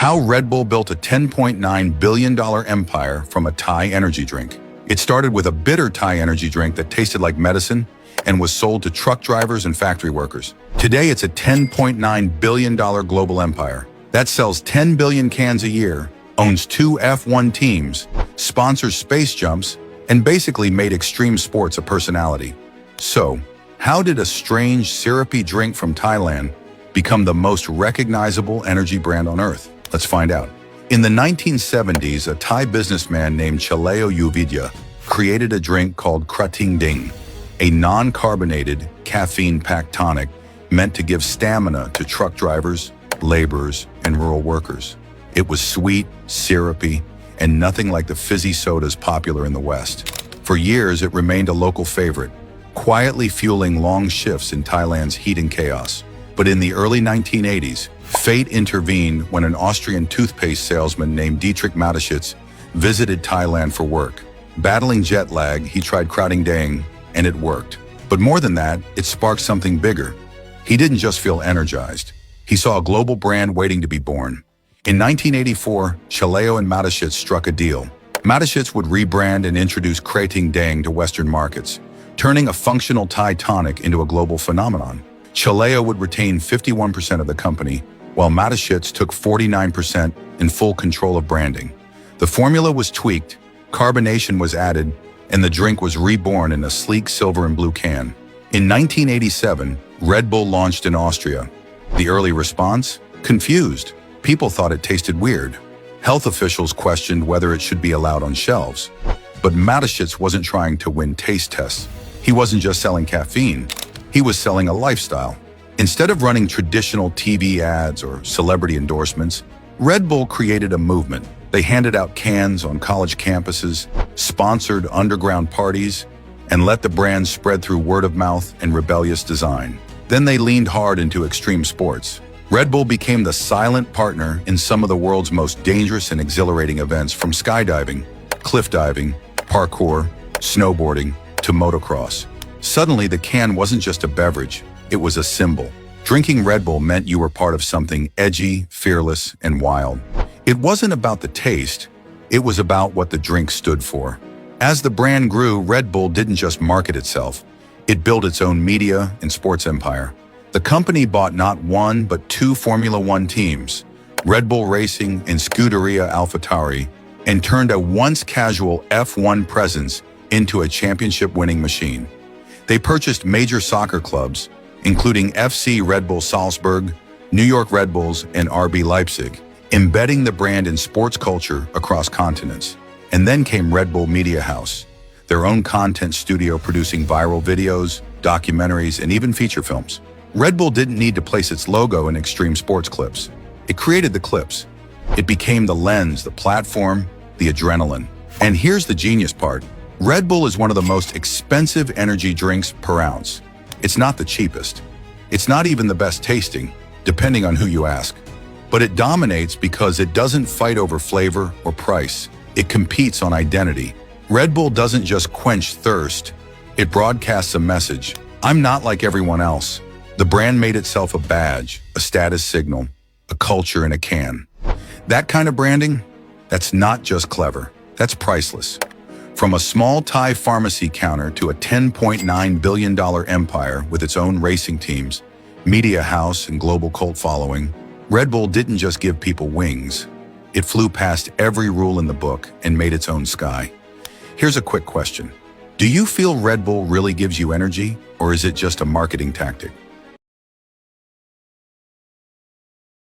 How Red Bull built a $10.9 billion empire from a Thai energy drink. It started with a bitter Thai energy drink that tasted like medicine and was sold to truck drivers and factory workers. Today, it's a $10.9 billion global empire that sells 10 billion cans a year, owns 2 F1 teams, sponsors space jumps, and basically made extreme sports a personality. So, how did a strange, syrupy drink from Thailand become the most recognizable energy brand on Earth? Let's find out. In the 1970s, a Thai businessman named Chaleo Yuvidya created a drink called Krating Ding, a non-carbonated, caffeine-packed tonic meant to give stamina to truck drivers, laborers, and rural workers. It was sweet, syrupy, and nothing like the fizzy sodas popular in the West. For years, it remained a local favorite, quietly fueling long shifts in Thailand's heat and chaos. But in the early 1980s, fate intervened when an Austrian toothpaste salesman named Dietrich Mateschitz visited Thailand for work. Battling jet lag, he tried Krating Ding, and it worked. But more than that, it sparked something bigger. He didn't just feel energized. He saw a global brand waiting to be born. In 1984, Chaleo and Mateschitz struck a deal. Mateschitz would rebrand and introduce Krating Ding to Western markets, turning a functional Thai tonic into a global phenomenon. Chaleo would retain 51% of the company, while Mateschitz took 49% in full control of branding. The formula was tweaked, carbonation was added, and the drink was reborn in a sleek silver and blue can. In 1987, Red Bull launched in Austria. The early response? Confused. People thought it tasted weird. Health officials questioned whether it should be allowed on shelves. But Mateschitz wasn't trying to win taste tests. He wasn't just selling caffeine. He was selling a lifestyle. Instead of running traditional TV ads or celebrity endorsements, Red Bull created a movement. They handed out cans on college campuses, sponsored underground parties, and let the brand spread through word of mouth and rebellious design. Then they leaned hard into extreme sports. Red Bull became the silent partner in some of the world's most dangerous and exhilarating events, from skydiving, cliff diving, parkour, snowboarding, to motocross. Suddenly, the can wasn't just a beverage, it was a symbol. Drinking Red Bull meant you were part of something edgy, fearless, and wild. It wasn't about the taste, it was about what the drink stood for. As the brand grew, Red Bull didn't just market itself, it built its own media and sports empire. The company bought not one, but 2 Formula One teams, Red Bull Racing and Scuderia AlphaTauri, and turned a once casual F1 presence into a championship-winning machine. They purchased major soccer clubs, including FC Red Bull Salzburg, New York Red Bulls, and RB Leipzig, embedding the brand in sports culture across continents. And then came Red Bull Media House, their own content studio producing viral videos, documentaries, and even feature films. Red Bull didn't need to place its logo in extreme sports clips. It created the clips. It became the lens, the platform, the adrenaline. And here's the genius part. Red Bull is one of the most expensive energy drinks per ounce. It's not the cheapest. It's not even the best tasting, depending on who you ask. But it dominates because it doesn't fight over flavor or price. It competes on identity. Red Bull doesn't just quench thirst. It broadcasts a message. I'm not like everyone else. The brand made itself a badge, a status signal, a culture in a can. That kind of branding, that's not just clever. That's priceless. From a small Thai pharmacy counter to a $10.9 billion empire with its own racing teams, media house, and global cult following, Red Bull didn't just give people wings. It flew past every rule in the book and made its own sky. Here's a quick question. Do you feel Red Bull really gives you energy, or is it just a marketing tactic?